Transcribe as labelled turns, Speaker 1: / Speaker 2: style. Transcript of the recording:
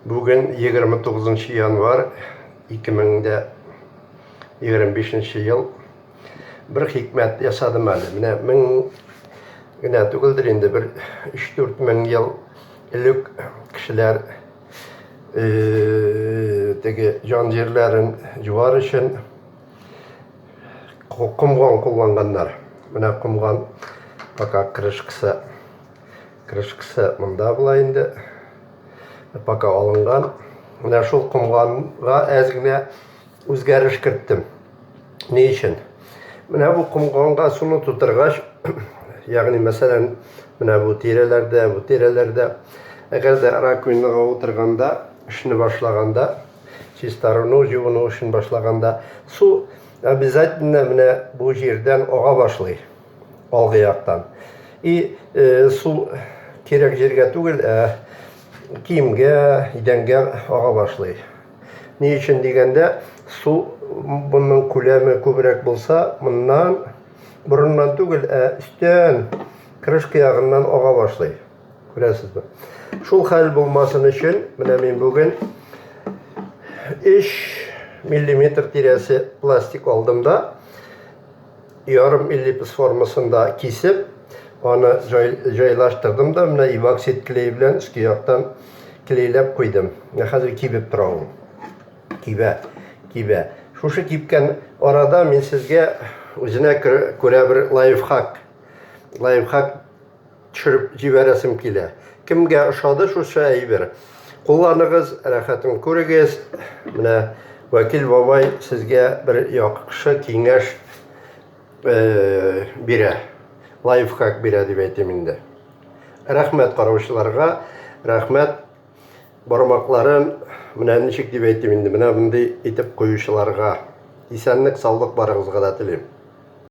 Speaker 1: Bugün 29 январь 2025 yıl bir hikmet yaşadım әлі. Міне мен генә түгелдер инде bir 3-4 мең ел элек кешеләр теге жан жерләрен жуар өчен кумган кулланганнар. Менә кумган пока крышкасы монда була инде. Пока алынган. Менә шул кумганга әз генә үзгәреш керттем. Ни өчен? Менә бу кумганга суны тутыргач, ягъни мәсәлән, менә бу тирәләрдә әгәр дә ракуинага утырганда, эшне башлаганда, чистарыну, җуыну эшен башлаганда, су обязательно менә бу җирдән ага башлый, алгы яктан. И су кирәк җиргә түгел, киемгә, идәнгә ага башлый. Ни өчен дигәндә, су bunun күләме күбрәк булса, борыннан түгел, өстән крышка ягыннан ага башлый. Күрәсезме? Шул хәл булмасын өчен, менә мин бүген 3 мм тирәсе пластик алдым да, ярым эллипс формасында кисеп, аны җайлаштырдым да, менә эпоксид клей белән өске яктан клейләп куйдым. Хәзер кибеп тора ул. Кибә. Шушы кипкән арада мин сезгә үзенә күрә бер лайфхак төшереп җибәрәсем килә. Кемгә ошады шушы әйбер? Кулланыгыз, рәхәтен күрегез. Менә Вәкил бабай сезгә бер яхшы киңәш бирә. Лайфхак бирә дип әйтим инде. Рәхмәт караучыларга, рәхмәт бармакларын менә ничек дип әйтим инде, менә мондый итеп куючыларга. Исәнлек, саулык барыгызга да телим.